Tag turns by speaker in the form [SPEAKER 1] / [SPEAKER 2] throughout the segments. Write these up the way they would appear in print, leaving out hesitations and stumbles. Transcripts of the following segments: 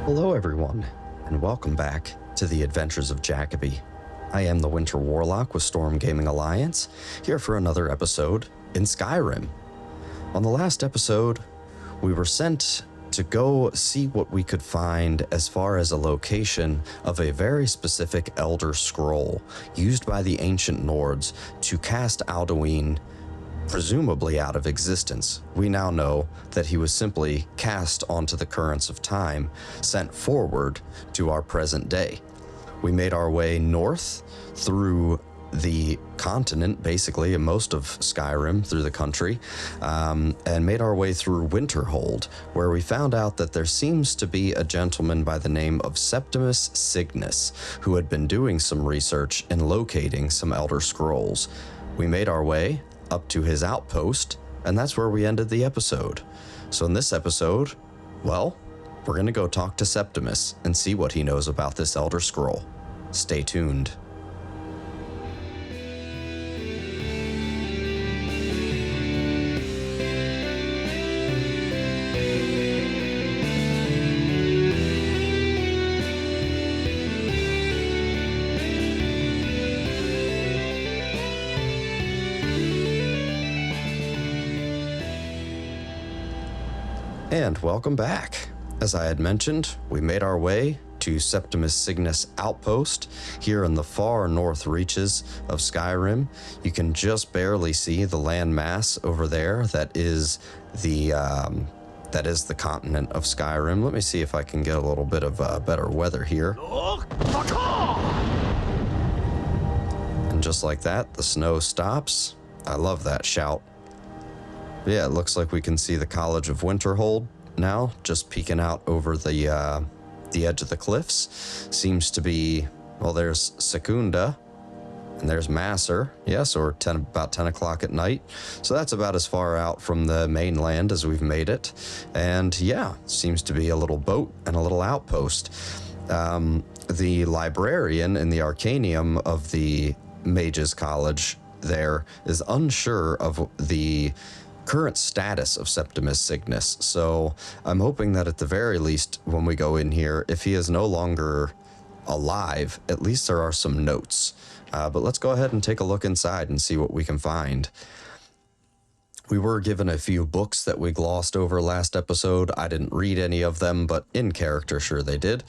[SPEAKER 1] Hello everyone, and welcome back to the Adventures of Jacoby. I am the Winter Warlock with Storm Gaming Alliance, here for another episode in Skyrim. On the last episode, we were sent to go see what we could find as far as a location of a very specific Elder Scroll used by the ancient Nords to cast Alduin presumably out of existence. We now know that he was simply cast onto the currents of time, sent forward to our present day. We made our way north through the continent, basically, and most of Skyrim through the country, and made our way through Winterhold, where we found out that there seems to be a gentleman by the name of Septimus Cygnus, who had been doing some research in locating some Elder Scrolls. We made our way up to his outpost, and that's where we ended the episode. So in this episode, well, we're going to go talk to Septimus and see what he knows about this Elder Scroll. Stay tuned. And welcome back. As I had mentioned, we made our way to Septimus Cygnus Outpost here in the far north reaches of Skyrim. You can just barely see the land mass over there. That is the continent of Skyrim. Let me see if I can get a little bit of better weather here. And just like that, the snow stops. I love that shout. Yeah, it looks like we can see the College of Winterhold now, just peeking out over the edge of the cliffs. Seems to be, well, there's Secunda, and there's Masser, yes, or about 10 o'clock at night. So that's about as far out from the mainland as we've made it. And yeah, seems to be a little boat and a little outpost. The librarian in the Arcanium of the Mages College there is unsure of the current status of Septimus Cygnus, so I'm hoping that at the very least when we go in here, if he is no longer alive, at least there are some notes. But let's go ahead and take a look inside and see what we can find. We were given a few books that we glossed over last episode. I didn't read any of them, but in character, sure they did.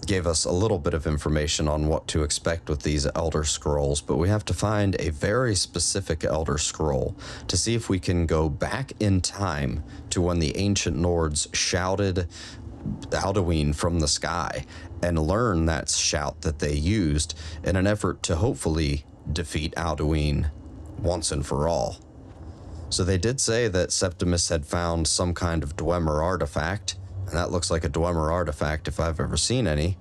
[SPEAKER 1] Gave us a little bit of information on what to expect with these Elder Scrolls, but we have to find a very specific Elder Scroll to see if we can go back in time to when the ancient Nords shouted Alduin from the sky and learn that shout that they used in an effort to hopefully defeat Alduin once and for all. So they did say that Septimus had found some kind of Dwemer artifact, and that looks like a Dwemer artifact if I've ever seen any.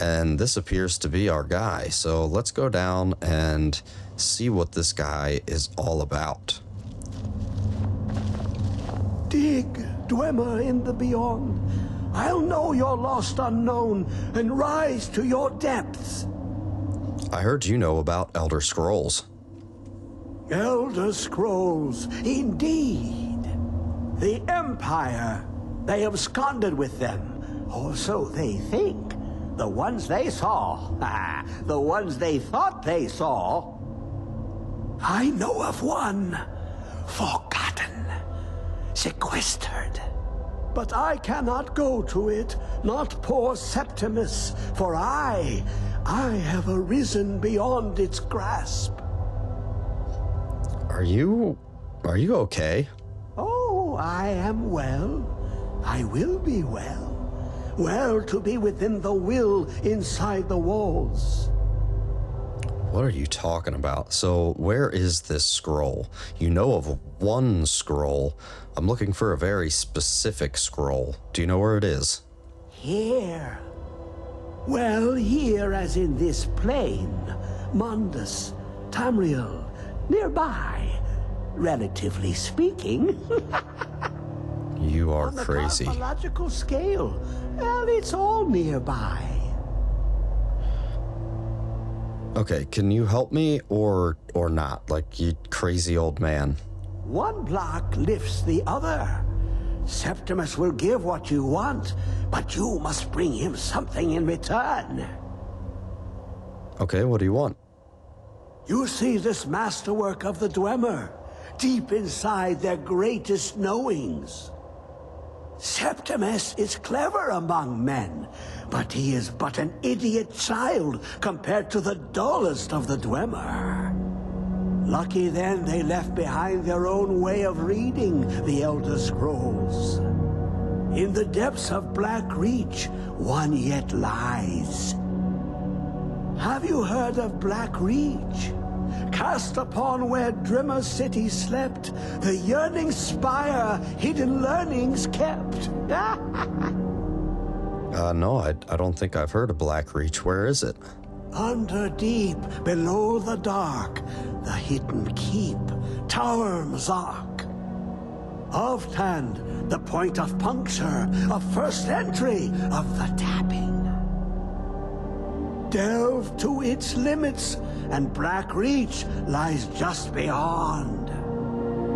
[SPEAKER 1] And this appears to be our guy. So let's go down and see what this guy is all about.
[SPEAKER 2] Dig, Dwemer in the beyond. I'll know your lost unknown and rise to your depths.
[SPEAKER 1] I heard you know about Elder Scrolls.
[SPEAKER 2] Elder Scrolls, indeed. The Empire. They absconded with them, or so they think. The ones they saw, the ones they thought they saw. I know of one, forgotten, sequestered. But I cannot go to it, not poor Septimus, for I have arisen beyond its grasp.
[SPEAKER 1] Are you okay?
[SPEAKER 2] Oh, I am well. I will be well. Well to be within the will inside the walls.
[SPEAKER 1] What are you talking about? So where is this scroll? You know of one scroll. I'm looking for a very specific scroll. Do you know where it is?
[SPEAKER 2] Here. Well, here as in this plain. Mundus, Tamriel, nearby. Relatively speaking.
[SPEAKER 1] You are
[SPEAKER 2] On the
[SPEAKER 1] crazy.
[SPEAKER 2] cosmological scale, well, it's all nearby.
[SPEAKER 1] Okay, can you help me or not? Like, you crazy old man.
[SPEAKER 2] One block lifts the other. Septimus will give what you want, but you must bring him something in return.
[SPEAKER 1] Okay, what do you want?
[SPEAKER 2] You see this masterwork of the Dwemer, deep inside their greatest knowings. Septimus is clever among men, but he is but an idiot child compared to the dullest of the Dwemer. Lucky then they left behind their own way of reading the Elder Scrolls. In the depths of Black Reach, one yet lies. Have you heard of Black Reach? Cast upon where Dwemer city slept, the yearning spire hidden learnings kept.
[SPEAKER 1] No, I don't think I've heard of Black Reach. Where is it?
[SPEAKER 2] Under deep, below the dark, the hidden keep, Tower Mazark. Oft-hand, the point of puncture, of first entry, of the tapping. Delve to its limits, and Black Reach lies just beyond.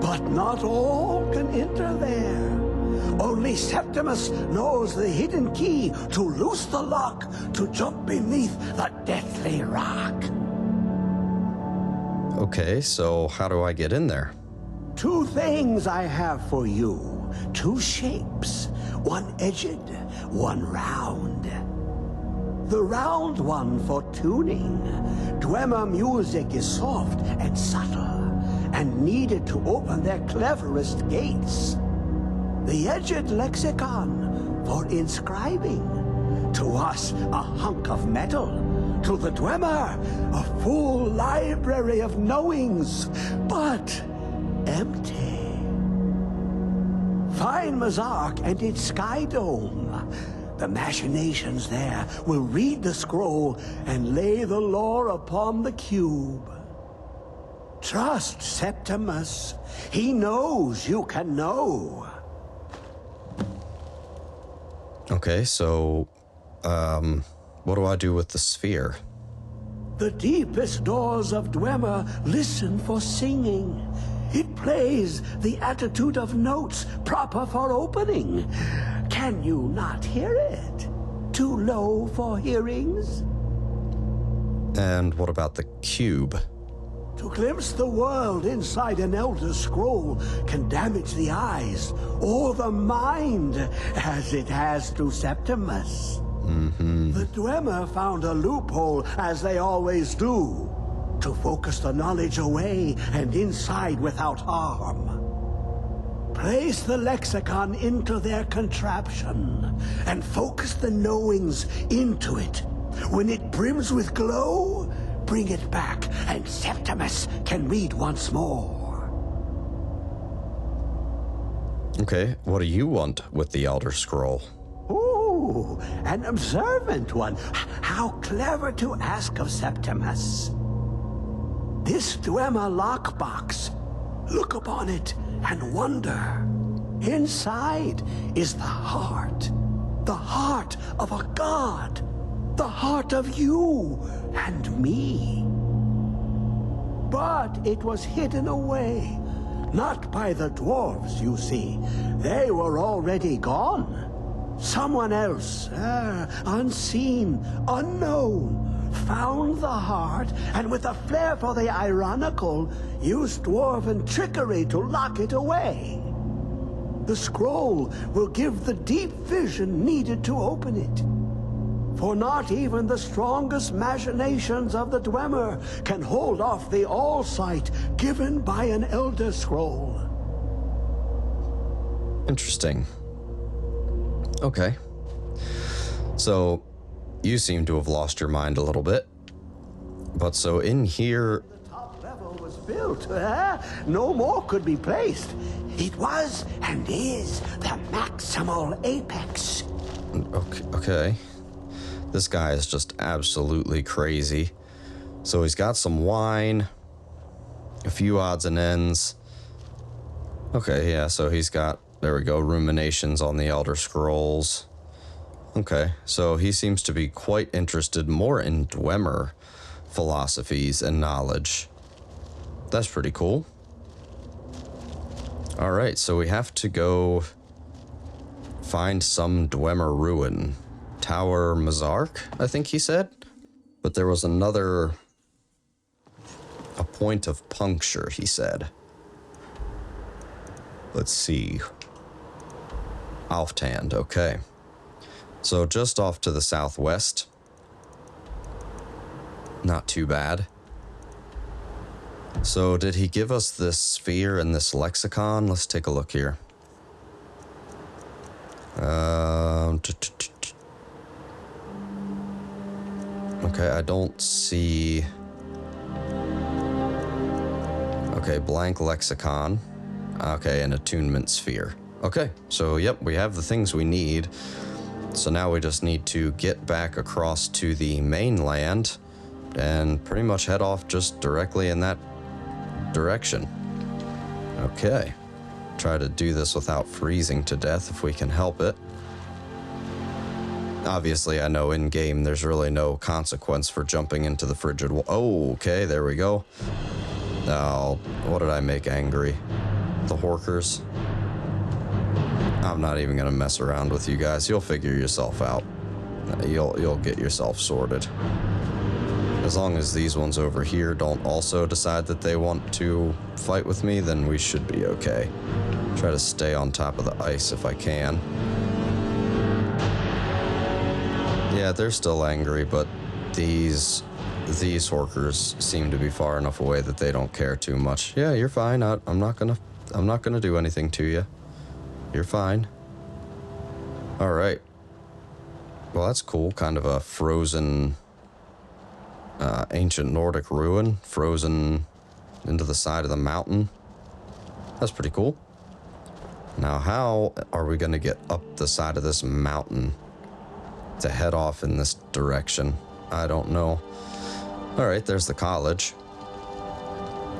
[SPEAKER 2] But not all can enter there. Only Septimus knows the hidden key to loose the lock, to jump beneath the deathly rock.
[SPEAKER 1] Okay, so how do I get in there?
[SPEAKER 2] Two things I have for you. Two shapes. One edged, one round. The round one for tuning. Dwemer music is soft and subtle, and needed to open their cleverest gates. The edged lexicon for inscribing. To us, a hunk of metal. To the Dwemer, a full library of knowings, but empty. Find Mazark and its sky dome. The machinations there will read the scroll and lay the lore upon the cube. Trust Septimus. He knows you can know.
[SPEAKER 1] Okay, so, what do I do with the sphere?
[SPEAKER 2] The deepest doors of Dwemer listen for singing. It plays the attitude of notes proper for opening. Can you not hear it? Too low for hearings?
[SPEAKER 1] And what about the cube?
[SPEAKER 2] To glimpse the world inside an Elder Scroll can damage the eyes or the mind, as it has to Septimus. The Dwemer found a loophole, as they always do, to focus the knowledge away and inside without harm. Place the lexicon into their contraption, and focus the knowings into it. When it brims with glow, bring it back, and Septimus can read once more.
[SPEAKER 1] Okay, what do you want with the Elder Scroll?
[SPEAKER 2] Ooh, an observant one. How clever to ask of Septimus. This Dwemer lockbox. Look upon it and wonder. Inside is the heart of a god, the heart of you and me. But it was hidden away, not by the dwarves, you see. They were already gone. Someone else, unseen, unknown, found the heart, and with a flair for the ironical, used dwarven trickery to lock it away. The scroll will give the deep vision needed to open it. For not even the strongest machinations of the Dwemer can hold off the all-sight given by an Elder Scroll.
[SPEAKER 1] Interesting. Okay. So, you seem to have lost your mind a little bit. But so in here...
[SPEAKER 2] The top level was built. No more could be placed. It was and is the maximal apex.
[SPEAKER 1] Okay. This guy is just absolutely crazy. So he's got some wine, a few odds and ends. Okay, yeah, so he's got, there we go, ruminations on the Elder Scrolls. Okay, so he seems to be quite interested more in Dwemer philosophies and knowledge. That's pretty cool. All right, so we have to go find some Dwemer ruin. Tower Mazark, I think he said. But there was another... a point of puncture, he said. Let's see. Alftand, okay. So just off to the southwest. Not too bad. So did he give us this sphere and this lexicon? Let's take a look here. Okay, I don't see... Okay, blank lexicon. Okay, an attunement sphere. Okay, so yep, we have the things we need. So now we just need to get back across to the mainland and pretty much head off just directly in that direction. Okay. Try to do this without freezing to death if we can help it. Obviously, I know in-game there's really no consequence for jumping into the frigid wall. Oh, okay, there we go. Now, what did I make angry? The Horkers? I'm not even gonna mess around with you guys. You'll figure yourself out. You'll get yourself sorted. As long as these ones over here don't also decide that they want to fight with me, then we should be okay. Try to stay on top of the ice if I can. Yeah, they're still angry, but these Horkers seem to be far enough away that they don't care too much. Yeah, you're fine. I'm not gonna do anything to you. You're fine. All right. Well, that's cool. Kind of a frozen ancient Nordic ruin, frozen into the side of the mountain. That's pretty cool. Now, how are we going to get up the side of this mountain to head off in this direction? I don't know. All right, there's the college.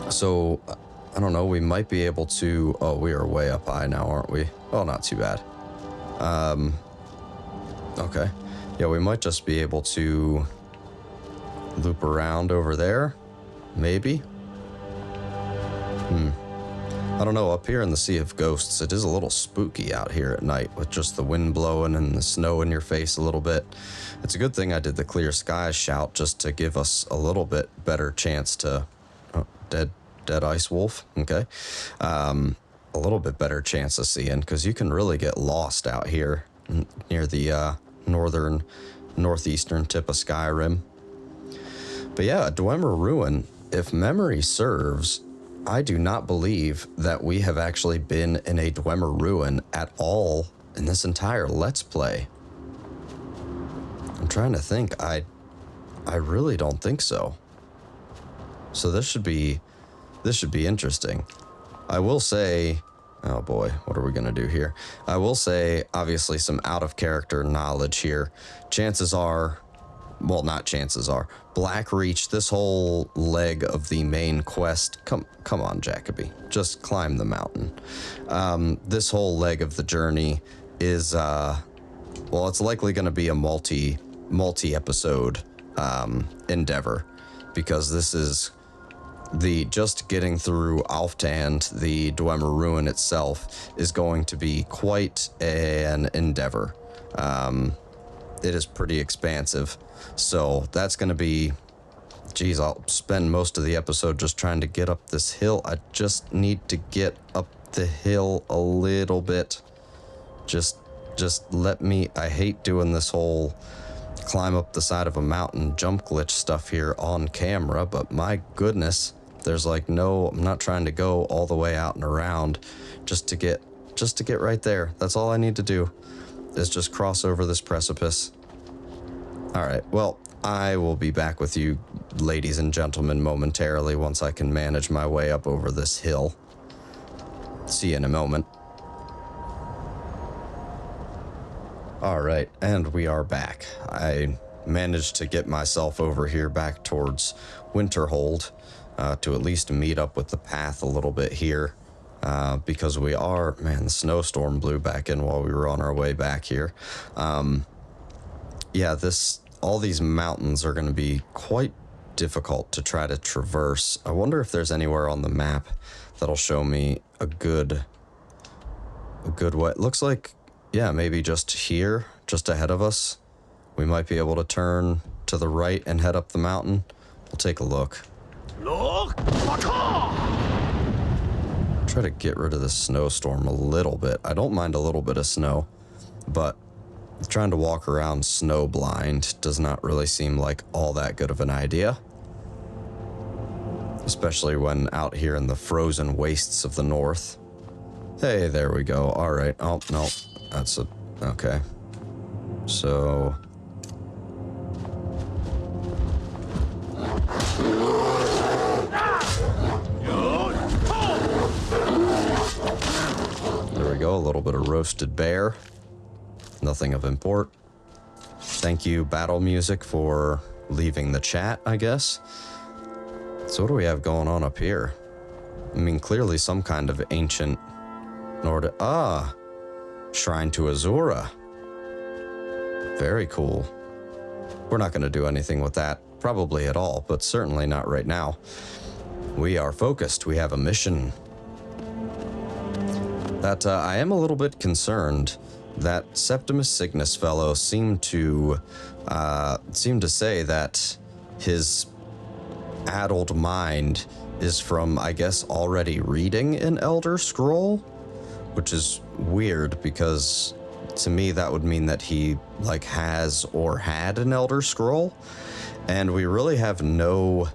[SPEAKER 1] So, I don't know, we might be able to... Oh, we are way up high now, aren't we? Oh, not too bad. Okay. Yeah, we might just be able to loop around over there. Maybe. I don't know, up here in the Sea of Ghosts, it is a little spooky out here at night with just the wind blowing and the snow in your face a little bit. It's a good thing I did the clear skies shout just to give us a little bit better chance to... Oh, dead ice wolf, okay. A little bit better chance of seeing, because you can really get lost out here near the northeastern tip of Skyrim. But yeah, Dwemer Ruin, if memory serves, I do not believe that we have actually been in a Dwemer Ruin at all in this entire Let's Play. I'm trying to think. I really don't think so. So this should be interesting. I will say, oh boy, what are we gonna do here? I will say, obviously, some out of character knowledge here. Chances are, well, not chances are, Blackreach, this whole leg of the main quest, come on, Jacoby, just climb the mountain. This whole leg of the journey is, well, it's likely going to be a multi-episode endeavor, because this is just getting through Alftand, the Dwemer Ruin itself, is going to be quite an endeavor. It is pretty expansive. So that's going to be, geez, I'll spend most of the episode just trying to get up this hill. I just need to get up the hill a little bit. Just let me, I hate doing this whole climb up the side of a mountain jump glitch stuff here on camera, but my goodness, there's like no, I'm not trying to go all the way out and around just to get right there. That's all I need to do is just cross over this precipice. All right, well, I will be back with you, ladies and gentlemen, momentarily once I can manage my way up over this hill. See you in a moment. All right, and we are back. I managed to get myself over here back towards Winterhold to at least meet up with the path a little bit here. Because we are, man, the snowstorm blew back in while we were on our way back here. Yeah, all these mountains are going to be quite difficult to try to traverse. I wonder if there's anywhere on the map that'll show me a good way. It looks like yeah, maybe just here, just ahead of us. We might be able to turn to the right and head up the mountain. We'll take a look.
[SPEAKER 2] Look!
[SPEAKER 1] Try to get rid of the snowstorm a little bit. I don't mind a little bit of snow, but trying to walk around snow blind does not really seem like all that good of an idea. Especially when out here in the frozen wastes of the north. Hey, there we go. All right. Oh, no. That's a... Okay. So... There we go. A little bit of roasted bear. Nothing of import. Thank you, Battle Music, for leaving the chat, I guess. So what do we have going on up here? I mean, clearly some kind of ancient Nordic... Ah! Shrine to Azura. Very cool. We're not going to do anything with that, probably at all, but certainly not right now. We are focused. We have a mission. That I am a little bit concerned that Septimus Cygnus fellow seemed to say that his addled mind is from, I guess, already reading an Elder Scroll, which is weird because to me that would mean that he like has or had an Elder Scroll, and we really have no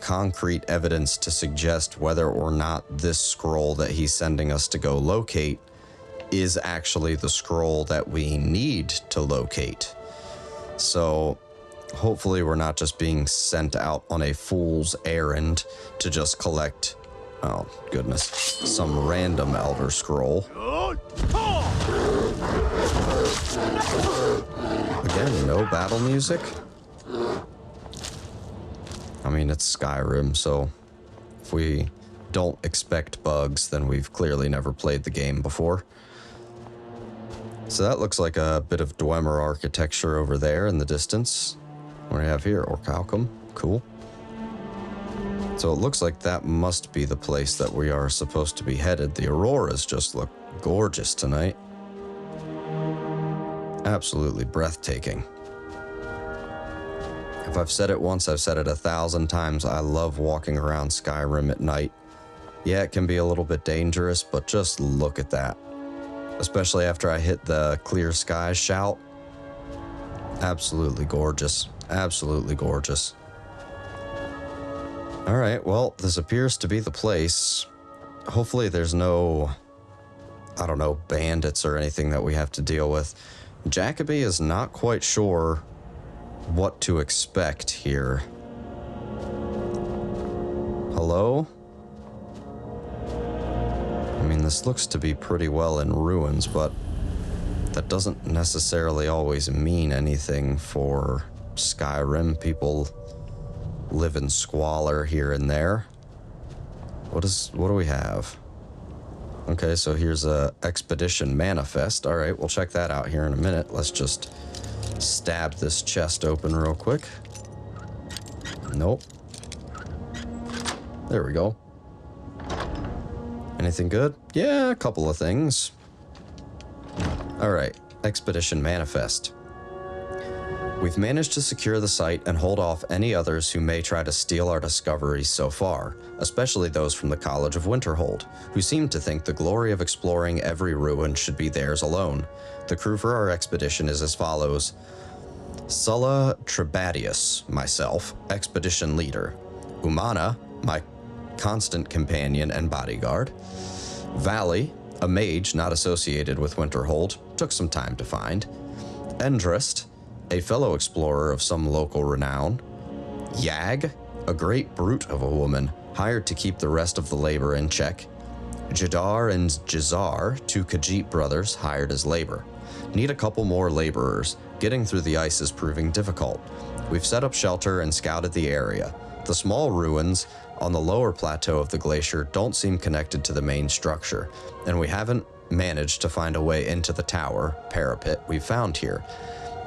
[SPEAKER 1] concrete evidence to suggest whether or not this scroll that he's sending us to go locate is actually the scroll that we need to locate. So hopefully we're not just being sent out on a fool's errand to just collect, oh goodness, some random Elder Scroll. Again, no battle music. I mean, it's Skyrim, so if we don't expect bugs, then we've clearly never played the game before. So that looks like a bit of Dwemer architecture over there in the distance. What do we have here? Orichalcum. Cool. So it looks like that must be the place that we are supposed to be headed. The auroras just look gorgeous tonight. Absolutely breathtaking. If I've said it once, I've said it 1,000 times. I love walking around Skyrim at night. Yeah, it can be a little bit dangerous, but just look at that. Especially after I hit the clear skies shout. Absolutely gorgeous. Absolutely gorgeous. All right, well, this appears to be the place. Hopefully there's no, I don't know, bandits or anything that we have to deal with. Jacoby is not quite sure what to expect here. Hello? I mean, this looks to be pretty well in ruins, but that doesn't necessarily always mean anything for Skyrim. People live in squalor here and there. What do we have? Okay, so here's a expedition manifest. All right, we'll check that out here in a minute. Let's just stab this chest open real quick. Nope. There we go. Anything good? Yeah, a couple of things. All right, expedition manifest. We've managed to secure the site and hold off any others who may try to steal our discoveries so far, especially those from the College of Winterhold, who seem to think the glory of exploring every ruin should be theirs alone. The crew for our expedition is as follows: Sulla Trebatius, myself, expedition leader; Umana, my constant companion and bodyguard; Valley, a mage not associated with Winterhold, took some time to find; Endrist, a fellow explorer of some local renown; Yag, a great brute of a woman, hired to keep the rest of the labor in check; Jadar and Jazar, two Khajiit brothers, hired as labor. Need a couple more laborers. Getting through the ice is proving difficult. We've set up shelter and scouted the area. The small ruins on the lower plateau of the glacier don't seem connected to the main structure, and we haven't managed to find a way into the tower parapet we've found here.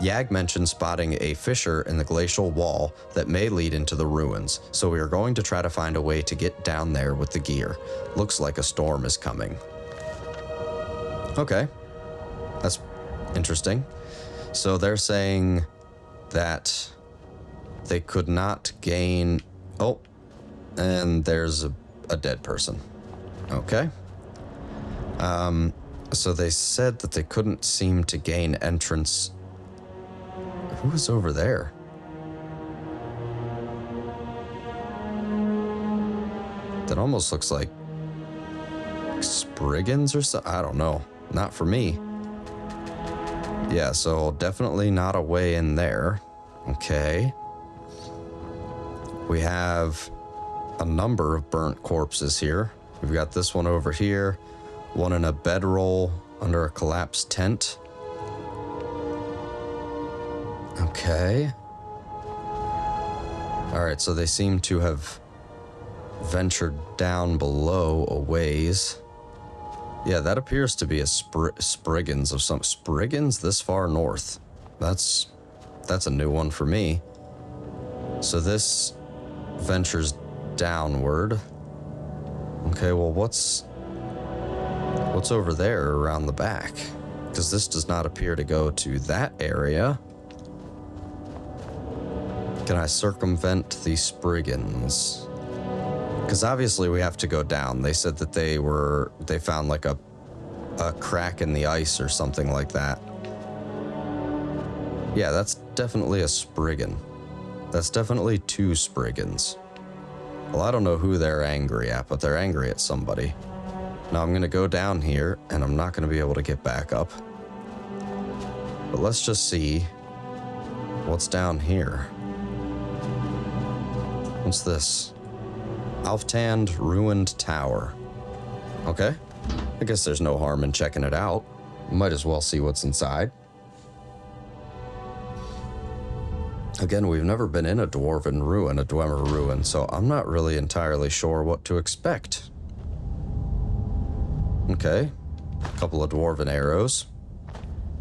[SPEAKER 1] Yag mentioned spotting a fissure in the glacial wall that may lead into the ruins, so we are going to try to find a way to get down there with the gear. Looks like a storm is coming. Okay. That's interesting. So they're saying that they could not gain... Oh, and there's a dead person. Okay. So they said that they couldn't seem to gain entrance. Who was over there? That almost looks like Spriggans or something. I don't know. Not for me. Yeah, so definitely not a way in there. Okay. We have a number of burnt corpses here. We've got this one over here, one in a bedroll under a collapsed tent. Okay. All right, so they seem to have ventured down below a ways. Yeah, that appears to be a Spriggans of some... Spriggans this far north. That's a new one for me. So this ventures downward. Okay, well, what's over there around the back? Because this does not appear to go to that area. Can I circumvent the Spriggans? Because obviously we have to go down. They said that they found like a crack in the ice or something like that. Yeah, that's definitely a Spriggan. That's definitely two Spriggans. Well, I don't know who they're angry at, but they're angry at somebody. Now I'm going to go down here, and I'm not going to be able to get back up. But let's just see what's down here. What's this? Alftand Ruined Tower. Okay. I guess there's no harm in checking it out. Might as well see what's inside. Again, we've never been in a dwarven ruin, a Dwemer ruin, so I'm not really entirely sure what to expect. Okay. A couple of dwarven arrows.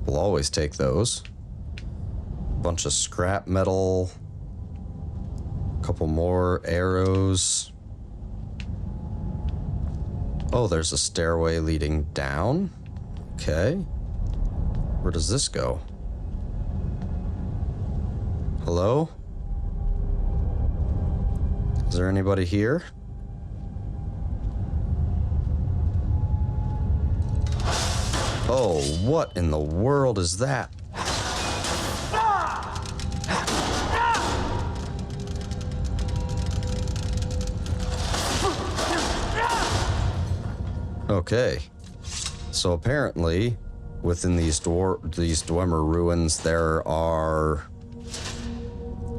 [SPEAKER 1] We'll always take those. Bunch of scrap metal. A couple more arrows. Oh, there's a stairway leading down. Okay. Where does this go? Hello? Is there anybody here? Oh, what in the world is that? Okay. So apparently, within these Dwemer ruins, there are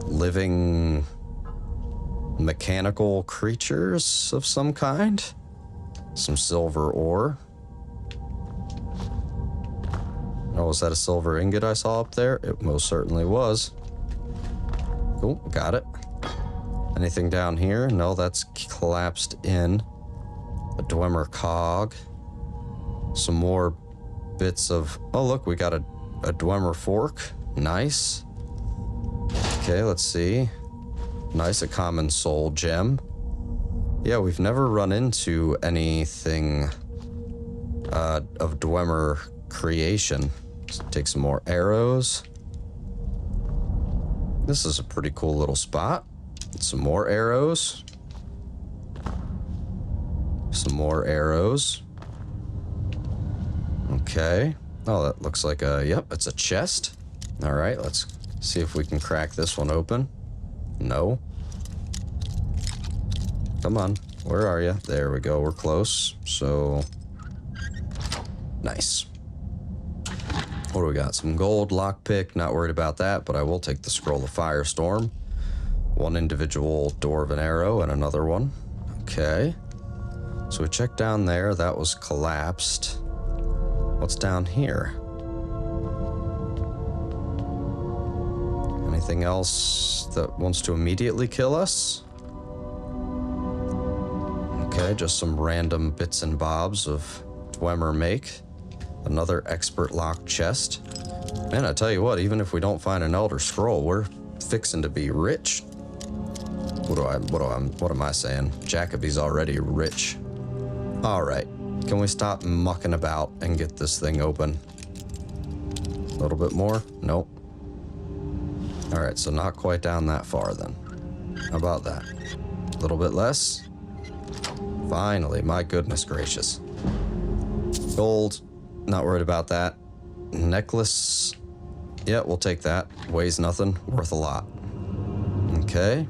[SPEAKER 1] living mechanical creatures of some kind. Some silver ore. Oh, was that a silver ingot I saw up there? It most certainly was. Cool, got it. Anything down here? No, that's collapsed in. A Dwemer cog. Some more bits of... Oh, look, we got a Dwemer fork. Nice. Okay, let's see. Nice, a common soul gem. Yeah, we've never run into anything of Dwemer creation. Let's take some more arrows. This is a pretty cool little spot. Some more arrows. Some more arrows. Okay. Oh, that looks like a... Yep, it's a chest. All right, let's see if we can crack this one open. No. Come on. Where are you? There we go. We're close. So... Nice. What do we got? Some gold, lockpick. Not worried about that, but I will take the scroll of Firestorm. One individual dwarven arrow and another one. Okay. So we checked down there. That was collapsed. What's down here? Anything else that wants to immediately kill us? Okay, just some random bits and bobs of Dwemer make. Another expert lock chest. Man, I tell you what, even if we don't find an Elder Scroll, we're fixing to be rich. What am I saying? Jacoby's already rich. All right, Can we stop mucking about and get this thing open? A little bit more? Nope. Alright, so not quite down that far then. How about that? A little bit less? Finally, my goodness gracious. Gold, not worried about that. Necklace, yeah, we'll take that. Weighs nothing, worth a lot. Okay.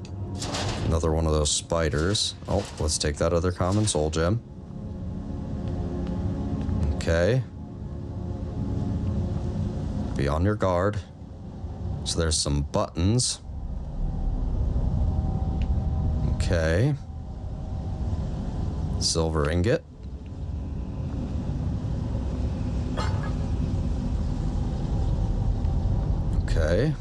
[SPEAKER 1] Another one of those spiders. Oh, let's take that other common soul gem. Okay. Be on your guard. So there's some buttons. Okay. Silver ingot. Okay.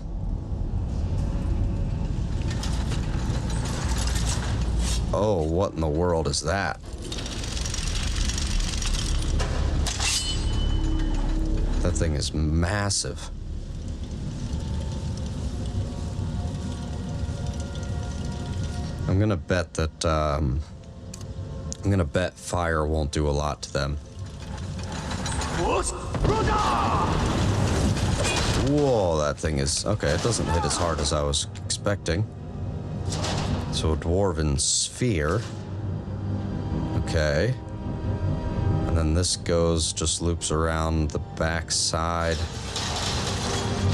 [SPEAKER 1] Oh, what in the world is that? That thing is massive. I'm gonna bet that, I'm gonna bet fire won't do a lot to them. Whoa, that thing is... Okay, it doesn't hit as hard as I was expecting. So, a dwarven sphere. Okay. And then this goes, just loops around the back side.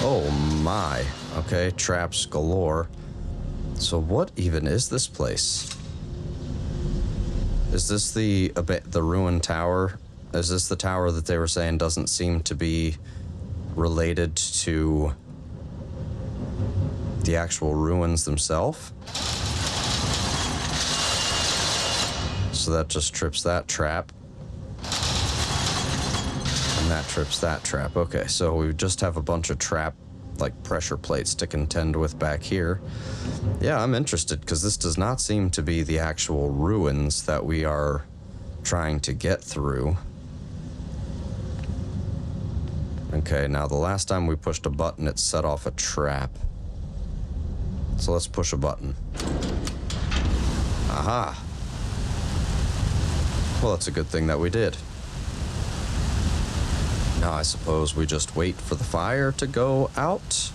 [SPEAKER 1] Oh my. Okay, traps galore. So what even is this place? Is this the ruined tower? Is this the tower that they were saying doesn't seem to be related to the actual ruins themselves? So that just trips that trap. And that trips that trap. Okay, so we just have a bunch of trap, like pressure plates to contend with back here. Yeah, I'm interested because this does not seem to be the actual ruins that we are trying to get through. Okay, now the last time we pushed a button, it set off a trap. So let's push a button. Aha! Well, it's a good thing that we did. Now I suppose we just wait for the fire to go out.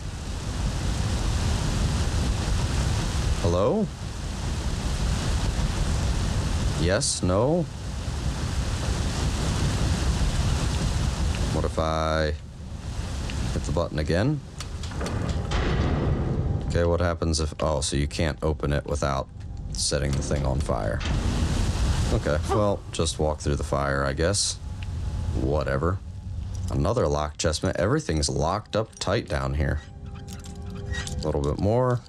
[SPEAKER 1] Hello? Yes, no? What if I hit the button again? Okay, what happens if... Oh, so you can't open it without setting the thing on fire. Okay, well, just walk through the fire, I guess. Whatever. Another lock chest. Everything's locked up tight down here. A little bit more.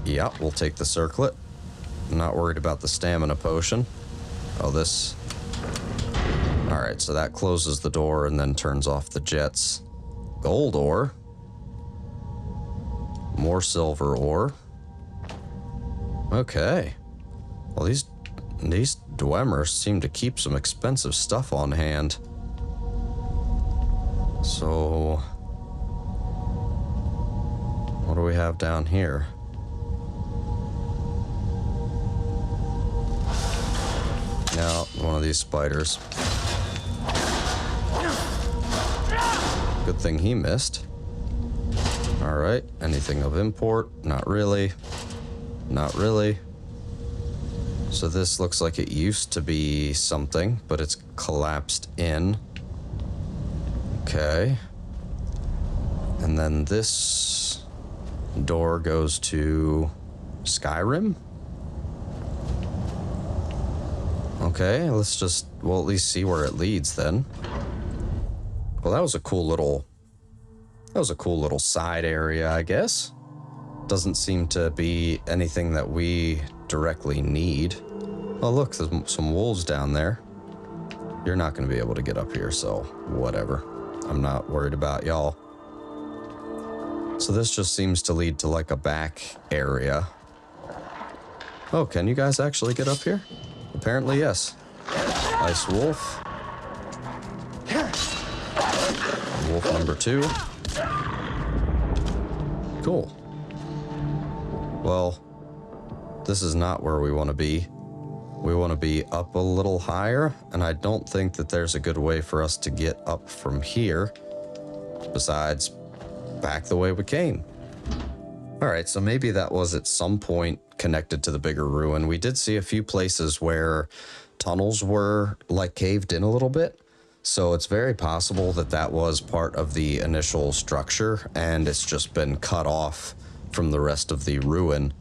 [SPEAKER 1] Yeah, we'll take the circlet. I'm not worried about the stamina potion. Oh, this... Alright, so that closes the door and then turns off the jets. Gold ore. More silver ore. Okay. Well, these Dwemers seem to keep some expensive stuff on hand. So... what do we have down here? Now, one of these spiders. Good thing he missed. Alright, anything of import? Not really. Not really. So this looks like it used to be something, but it's collapsed in. Okay. And then this door goes to Skyrim? Okay, let's just, well, at least see where it leads then. Well, that was a cool little side area, I guess. Doesn't seem to be anything that we directly need. Oh, look, there's some wolves down there. You're not going to be able to get up here, so whatever. I'm not worried about y'all. So this just seems to lead to like a back area. Oh, can you guys actually get up here? Apparently, yes. Ice wolf. Wolf number 2. Cool. Well, This is not where we want to be. We want to be up a little higher, and I don't think that there's a good way for us to get up from here besides back the way we came. All right, so maybe that was at some point connected to the bigger ruin. We did see a few places where tunnels were like caved in a little bit, so it's very possible that that was part of the initial structure and it's just been cut off from the rest of the ruin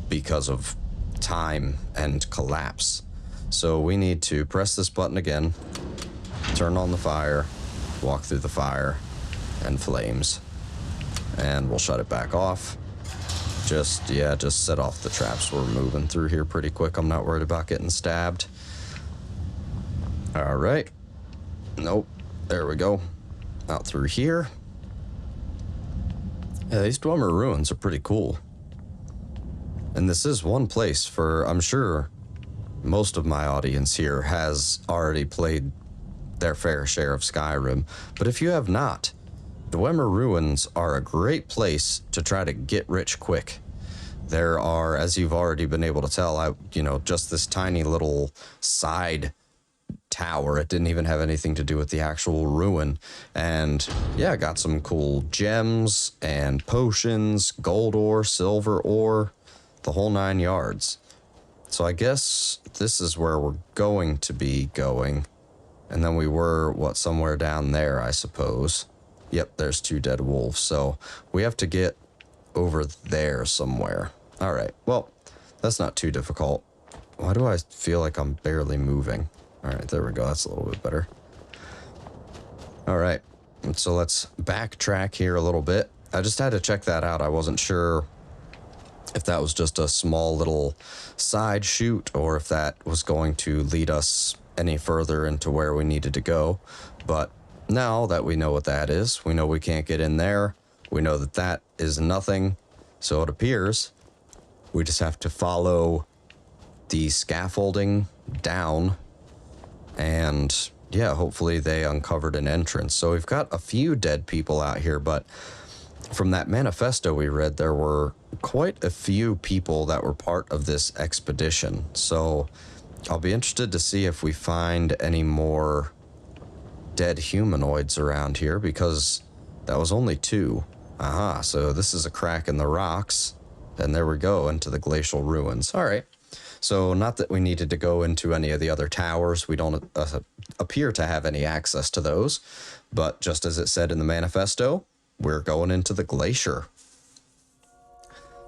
[SPEAKER 1] because of time and collapse. So we need to press this button again, turn on the fire, walk through the fire and flames, and we'll shut it back off. Just set off the traps. We're moving through here pretty quick. I'm not worried about getting stabbed. All right. Nope. There we go. Out through here. Yeah, these Dwemer ruins are pretty cool. And this is one place for, I'm sure most of my audience here has already played their fair share of Skyrim. But if you have not, Dwemer ruins are a great place to try to get rich quick. There are, as you've already been able to tell, just this tiny little side tower. It didn't even have anything to do with the actual ruin. And yeah, got some cool gems and potions, gold ore, silver ore, the whole 9 yards. So I guess this is where we're going to be going. And then we were, somewhere down there, I suppose. Yep, there's 2 dead wolves. So we have to get over there somewhere. All right, well, that's not too difficult. Why do I feel like I'm barely moving? All right, there we go. That's a little bit better. All right, so let's backtrack here a little bit. I just had to check that out. I wasn't sure if that was just a small little side shoot or if that was going to lead us any further into where we needed to go. But now that we know what that is, we know we can't get in there. We know that that is nothing. So it appears we just have to follow the scaffolding down. And yeah, hopefully they uncovered an entrance. So we've got a few dead people out here, but from that manifesto we read, there were quite a few people that were part of this expedition. So I'll be interested to see if we find any more dead humanoids around here, because that was only 2. Aha, so this is a crack in the rocks, and there we go, into the glacial ruins. All right, so not that we needed to go into any of the other towers. We don't appear to have any access to those, but just as it said in the manifesto, we're going into the glacier.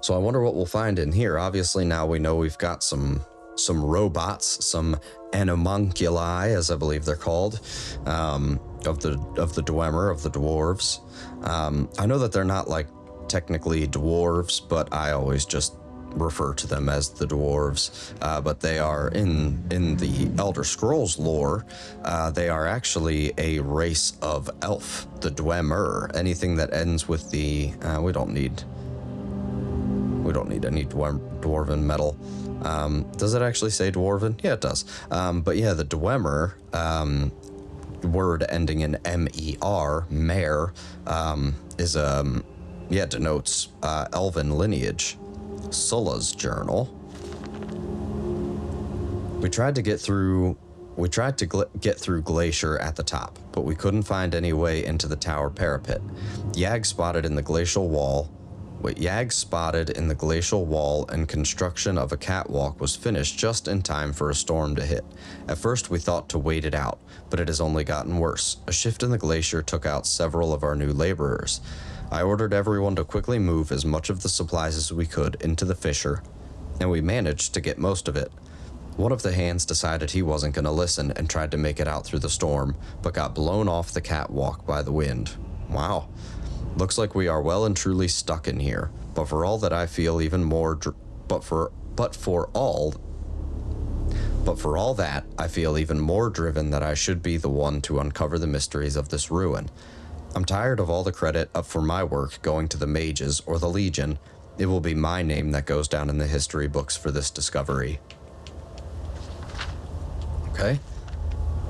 [SPEAKER 1] So I wonder what we'll find in here. Obviously now we know we've got some robots, some animunculi, as I believe they're called, of the Dwemer, of the dwarves. I know that they're not like technically dwarves, but I always just refer to them as the dwarves. But they are in the Elder Scrolls lore. They are actually a race of elf, the Dwemer. Anything that ends with the we don't need any dwarven metal. Does it actually say dwarven? Yeah, it does. But yeah, the Dwemer, word ending in M-E-R, mare, denotes elven lineage. Sulla's journal. We tried to get through Glacier at the top, but we couldn't find any way into the tower parapet. Yag spotted in the glacial wall and construction of a catwalk was finished just in time for a storm to hit. At first we thought to wait it out, but it has only gotten worse. A shift in the glacier took out several of our new laborers. I ordered everyone to quickly move as much of the supplies as we could into the fissure, and we managed to get most of it. One of the hands decided he wasn't going to listen and tried to make it out through the storm, but got blown off the catwalk by the wind. Wow. Looks like we are well and truly stuck in here, but for all that I feel even more for all that I feel even more driven that I should be the one to uncover the mysteries of this ruin. I'm tired of all the credit for my work going to the mages or the Legion. It will be my name that goes down in the history books for this discovery. Okay.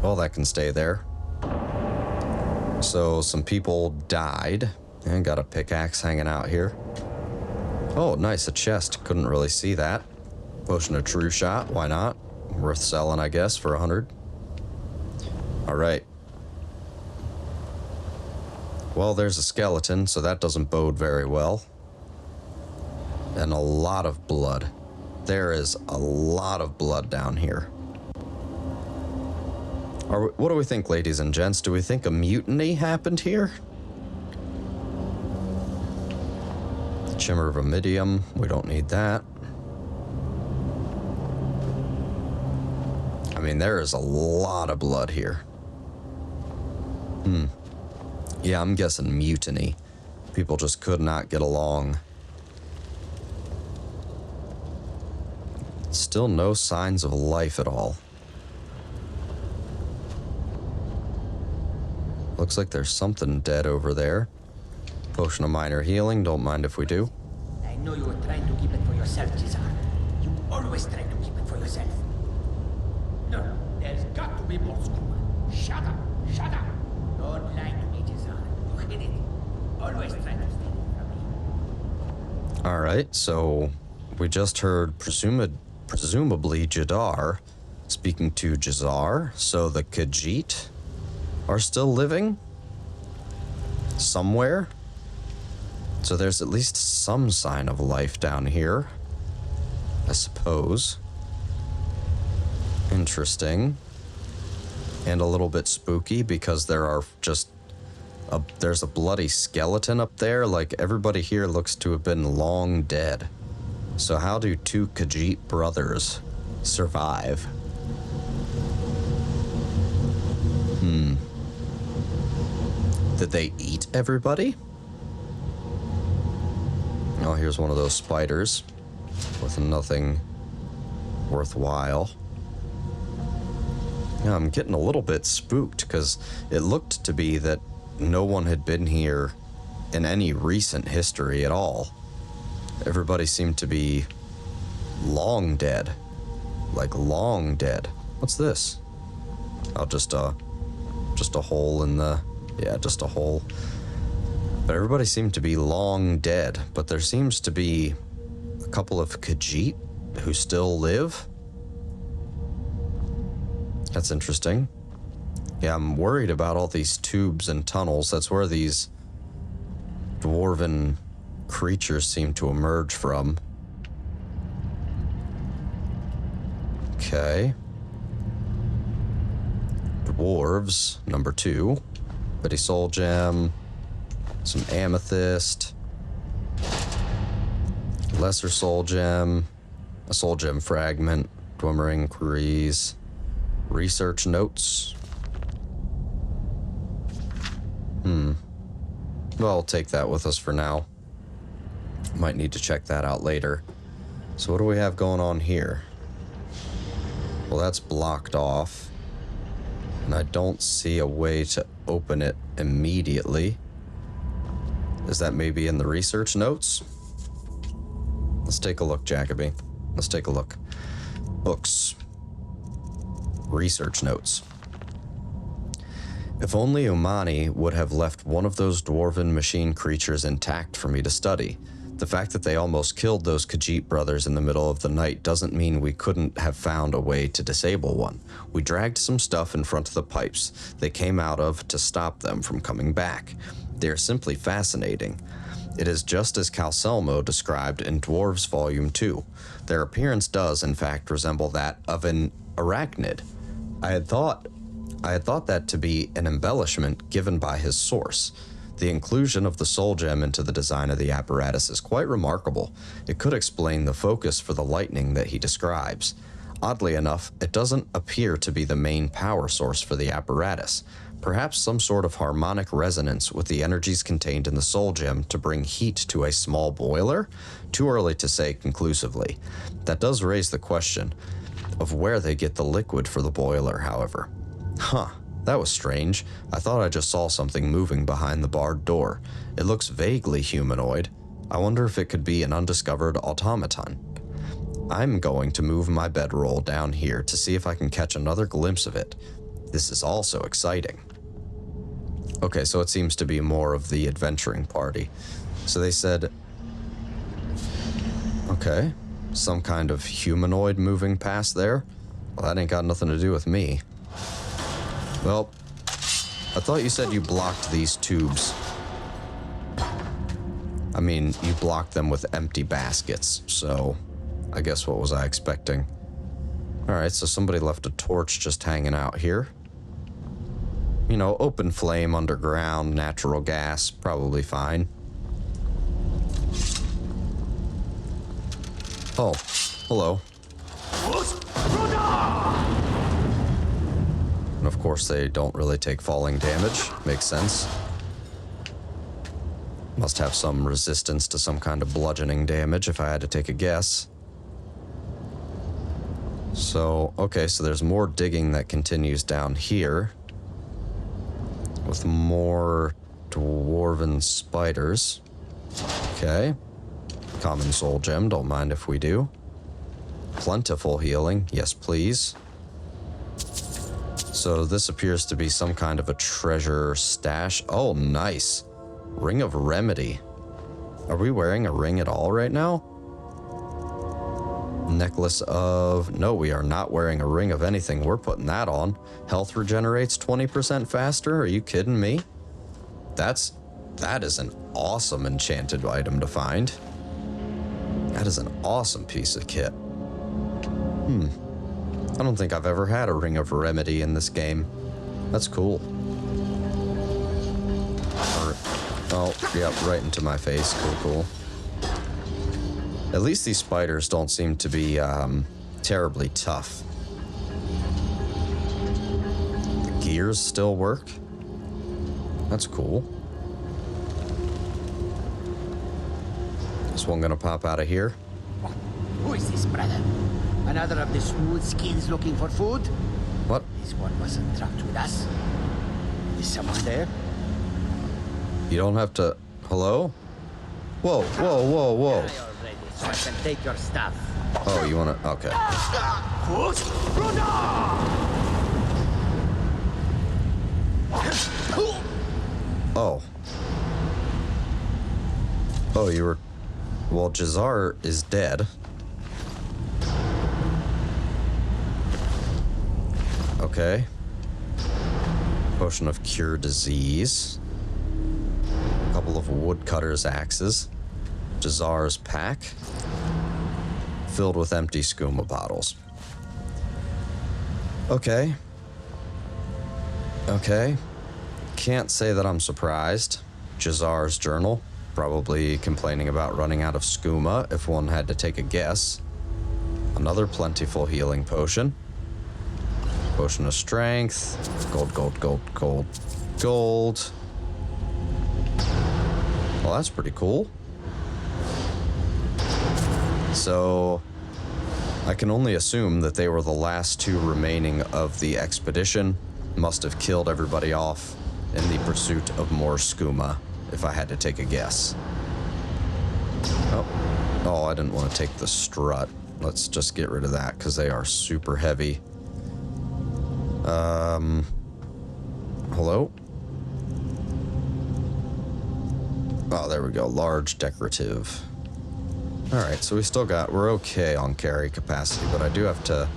[SPEAKER 1] Well, that can stay there. So some people died. And got a pickaxe hanging out here. Oh, nice, a chest. Couldn't really see that. Potion of True Shot, why not? Worth selling, I guess, for 100. Alright. Well, there's a skeleton, so that doesn't bode very well. And a lot of blood. There is a lot of blood down here. What do we think, ladies and gents? Do we think a mutiny happened here? Shimmer of Amidium. We don't need that. I mean, there is a lot of blood here. Yeah, I'm guessing mutiny. People just could not get along. Still no signs of life at all. Looks like there's something dead over there. Potion of minor healing, don't mind if we do.
[SPEAKER 3] I know you were trying to keep it for yourself, Cesar. You always try to keep it for yourself. No, there's got to be more, Skooma. Shut up, shut up. Don't lie to me, Cesar. You hid it. Always try to steal it from me.
[SPEAKER 1] Alright, so we just heard presumably Jadar speaking to Jazar, so the Khajiit are still living somewhere. So there's at least some sign of life down here, I suppose. Interesting. And a little bit spooky because there are just there's a bloody skeleton up there. Like, everybody here looks to have been long dead. So how do two Khajiit brothers survive? Did they eat everybody? Oh, here's one of those spiders with nothing worthwhile. Yeah, I'm getting a little bit spooked because it looked to be that no one had been here in any recent history at all. Everybody seemed to be long dead. Like, long dead. What's this? Oh, just a hole in the... Yeah, just a hole. But everybody seemed to be long dead. But there seems to be a couple of Khajiit who still live. That's interesting. Yeah, I'm worried about all these tubes and tunnels. That's where these dwarven creatures seem to emerge from. Okay. Dwarves, number 2. Bitty soul gem. Some amethyst. Lesser soul gem. A soul gem fragment. Dwemer inquiries. Research notes. Well, I'll take that with us for now. Might need to check that out later. So what do we have going on here? Well, that's blocked off. And I don't see a way to open it immediately. Is that maybe in the research notes? Let's take a look, Jacoby. Let's take a look. Books. Research notes. If only Umani would have left one of those dwarven machine creatures intact for me to study. The fact that they almost killed those Khajiit brothers in the middle of the night doesn't mean we couldn't have found a way to disable one. We dragged some stuff in front of the pipes they came out of to stop them from coming back. They are simply fascinating. It is just as Calcelmo described in Dwarves Volume 2. Their appearance does, in fact, resemble that of an arachnid. I had thought that to be an embellishment given by his source. The inclusion of the soul gem into the design of the apparatus is quite remarkable. It could explain the focus for the lightning that he describes. Oddly enough, it doesn't appear to be the main power source for the apparatus. Perhaps some sort of harmonic resonance with the energies contained in the soul gem to bring heat to a small boiler? Too early to say conclusively. That does raise the question of where they get the liquid for the boiler, however. Huh. That was strange. I thought I just saw something moving behind the barred door. It looks vaguely humanoid. I wonder if it could be an undiscovered automaton. I'm going to move my bedroll down here to see if I can catch another glimpse of it. This is also exciting. Okay, so it seems to be more of the adventuring party. So they said Okay. Some kind of humanoid moving past there. Well, that ain't got nothing to do with me. Well, I thought you said you blocked these tubes. I mean, you blocked them with empty baskets, so I guess what was I expecting? Alright, so somebody left a torch just hanging out here. You know, open flame, underground, natural gas, probably fine. Oh, hello. And of course they don't really take falling damage. Makes sense. Must have some resistance to some kind of bludgeoning damage if I had to take a guess. So, okay, so there's more digging that continues down here. With more dwarven spiders. Okay. Common soul gem, don't mind if we do. Plentiful healing, yes please. So this appears to be some kind of a treasure stash. Oh, nice. Ring of Remedy. Are we wearing a ring at all right now? Necklace of... No, we are not wearing a ring of anything. We're putting that on. Health regenerates 20% faster? Are you kidding me? That is an awesome enchanted item to find. That is an awesome piece of kit. I don't think I've ever had a Ring of Remedy in this game. That's cool. Oh, yeah, right into my face. Cool. At least these spiders don't seem to be terribly tough. The gears still work. That's cool. This one gonna pop out of here.
[SPEAKER 3] Who is this, brother? Another of the smooth skins looking for food?
[SPEAKER 1] What?
[SPEAKER 3] This one wasn't trapped with us. Is someone there?
[SPEAKER 1] You don't have to... Hello? Whoa.
[SPEAKER 3] Die already, so I can take your stuff.
[SPEAKER 1] Oh, you wanna... Okay. Oh. Oh, you were... Well, Jazar is dead. Okay. Potion of Cure Disease. A couple of woodcutter's axes. Jazar's pack. Filled with empty skooma bottles. Okay. Can't say that I'm surprised. Jazar's journal. Probably complaining about running out of skooma, if one had to take a guess. Another plentiful healing potion. Potion of strength. Gold. Well, that's pretty cool. So, I can only assume that they were the last two remaining of the expedition. Must have killed everybody off in the pursuit of more skooma, if I had to take a guess. Oh, I didn't want to take the strut. Let's just get rid of that, because they are super heavy. Hello? Oh, there we go. Large decorative. Alright, so we're okay on carry capacity, but I do have to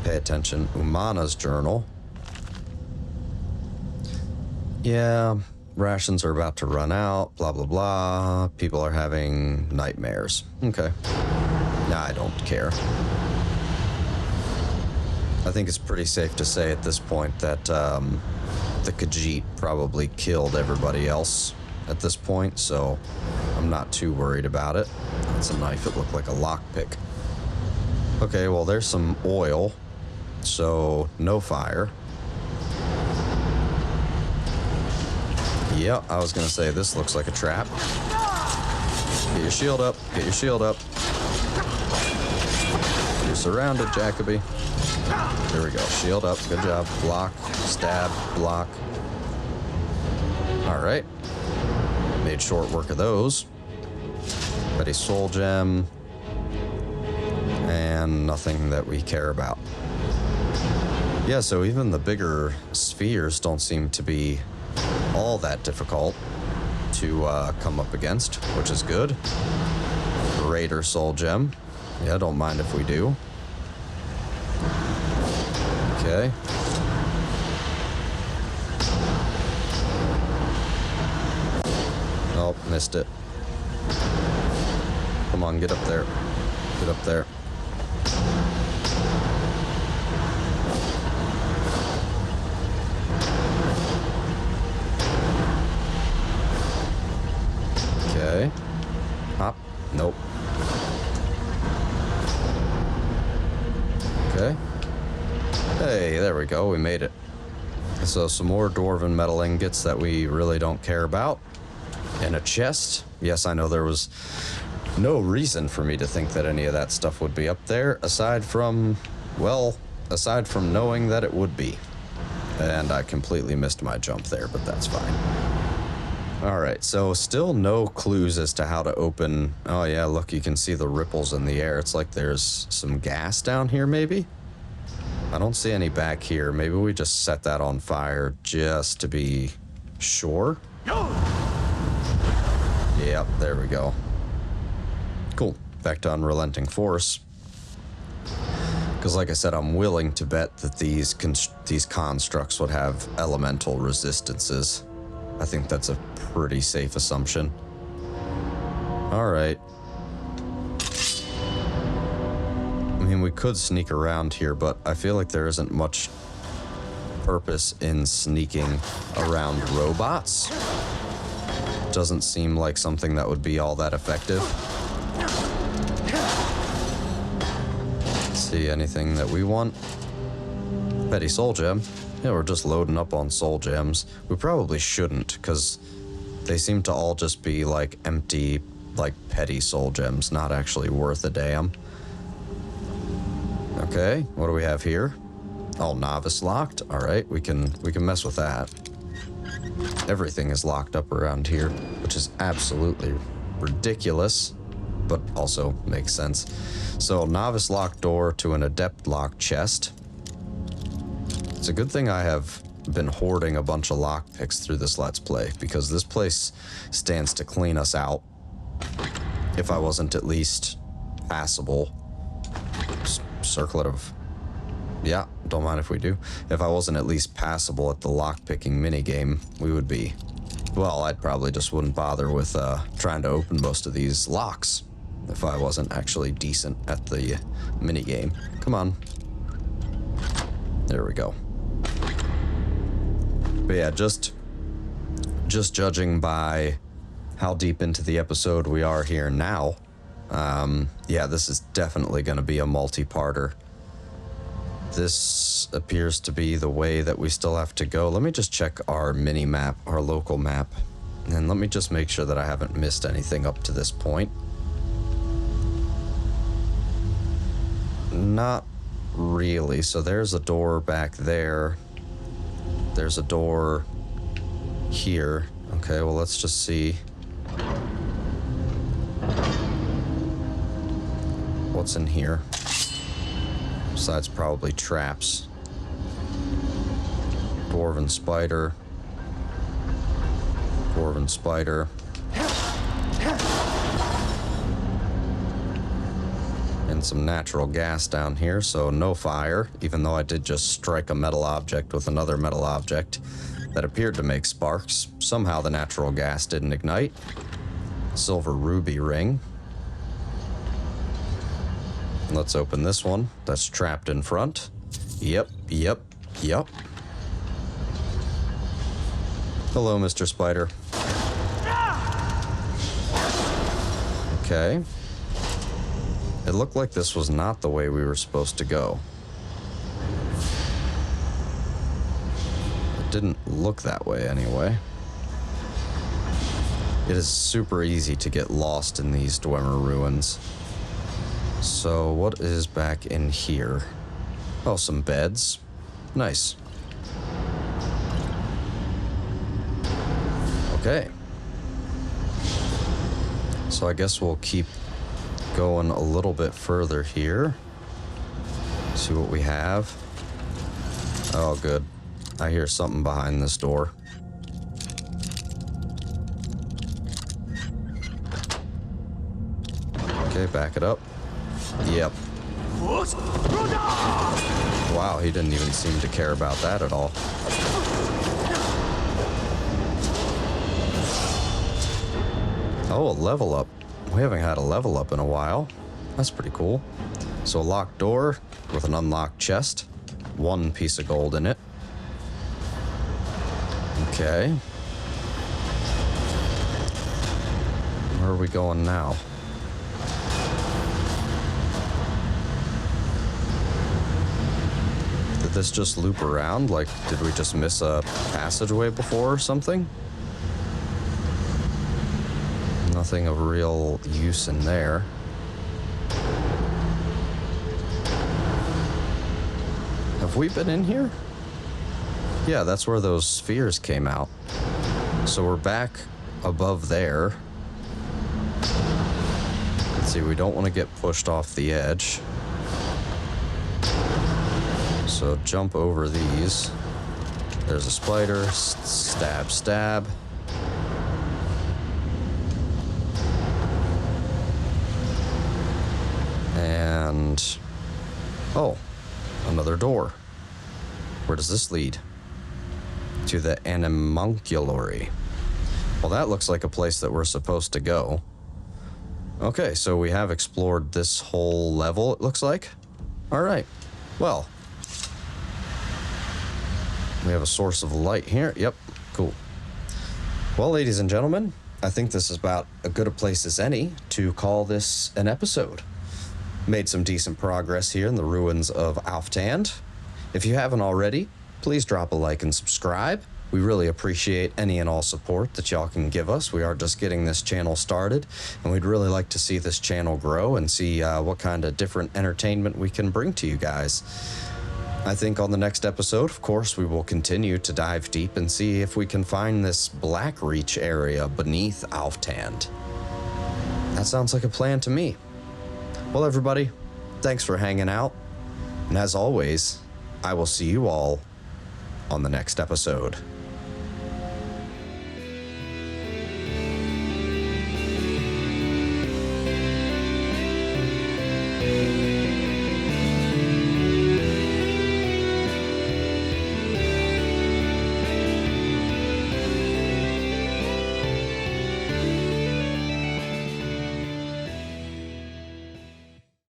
[SPEAKER 1] pay attention. Umana's journal. Yeah, rations are about to run out, blah, blah, blah. People are having nightmares. Okay. Nah, I don't care. I think it's pretty safe to say at this point that the Khajiit probably killed everybody else at this point, so I'm not too worried about it. That's a knife. It looked like a lockpick. Okay, well, there's some oil, so no fire. Yeah, I was gonna say this looks like a trap. Get your shield up. You're surrounded, Jacoby. There we go. Shield up. Good job. Block. Stab. Block. All right. Made short work of those. Ready soul gem. And nothing that we care about. Yeah, so even the bigger spheres don't seem to be all that difficult to come up against, which is good. Greater soul gem. Yeah, don't mind if we do. Okay. Oh, missed it. Come on, get up there. Get up there. Okay. Hop. Nope. Okay. Hey, there we go. We made it. So some more dwarven metal ingots that we really don't care about. And a chest. Yes, I know there was no reason for me to think that any of that stuff would be up there, aside from knowing that it would be. And I completely missed my jump there, but that's fine. Alright, so still no clues as to how to open... Oh yeah, look, you can see the ripples in the air. It's like there's some gas down here, maybe? I don't see any back here. Maybe we just set that on fire just to be sure. Yep, there we go. Cool. Back to unrelenting force. Because like I said, I'm willing to bet that these constructs would have elemental resistances. I think that's a pretty safe assumption. Alright. I mean, we could sneak around here, but I feel like there isn't much purpose in sneaking around robots. Doesn't seem like something that would be all that effective. See anything that we want? Petty soul gem. Yeah, we're just loading up on soul gems. We probably shouldn't, because they seem to all just be like empty, like petty soul gems, not actually worth a damn. Okay, what do we have here? Oh, novice locked. All right, we can mess with that. Everything is locked up around here, which is absolutely ridiculous, but also makes sense. So, novice locked door to an adept locked chest. It's a good thing I have been hoarding a bunch of lockpicks through this Let's Play, because this place stands to clean us out if I wasn't at least passable. Circlet of... Yeah, don't mind if we do. If I wasn't at least passable at the lockpicking minigame, we would be... Well, I'd probably just wouldn't bother with trying to open most of these locks if I wasn't actually decent at the minigame. Come on. There we go. But yeah, just judging by how deep into the episode we are here now, yeah, this is definitely going to be a multi-parter. This appears to be the way that we still have to go. Let me just check our mini-map, our local map, and let me just make sure that I haven't missed anything up to this point. Not really. So there's a door back there. There's a door here. Okay, well, let's just see. What's in here? Besides probably traps. Dwarven spider. Dwarven spider. And some natural gas down here, so no fire, even though I did just strike a metal object with another metal object that appeared to make sparks. Somehow the natural gas didn't ignite. Silver ruby ring. Let's open this one. That's trapped in front. Yep. Hello, Mr. Spider. Okay. It looked like this was not the way we were supposed to go. It didn't look that way anyway. It is super easy to get lost in these Dwemer ruins. So what is back in here? Oh, some beds. Nice. Okay. So I guess we'll keep going a little bit further here. See what we have. Oh, good. I hear something behind this door. Okay, back it up. Yep. Wow, he didn't even seem to care about that at all. Oh, a level up. We haven't had a level up in a while. That's pretty cool. So a locked door with an unlocked chest. 1 piece of gold in it. Okay. Where are we going now? Did this just loop around? Like, did we just miss a passageway before or something? Nothing of real use in there. Have we been in here? Yeah, that's where those spheres came out. So we're back above there. Let's see, we don't want to get pushed off the edge. So jump over these. There's a spider. Stab, stab. And... oh, another door. Where does this lead? To the Animonculary. Well, that looks like a place that we're supposed to go. Okay, so we have explored this whole level, it looks like. All right, well. We have a source of light here. Yep, cool. Well, ladies and gentlemen, I think this is about as good a place as any to call this an episode. Made some decent progress here in the ruins of Alftand. If you haven't already, please drop a like and subscribe. We really appreciate any and all support that y'all can give us. We are just getting this channel started, and we'd really like to see this channel grow and see what kind of different entertainment we can bring to you guys. I think on the next episode, of course, we will continue to dive deep and see if we can find this Black Reach area beneath Alftand. That sounds like a plan to me. Well, everybody, thanks for hanging out. And as always, I will see you all on the next episode.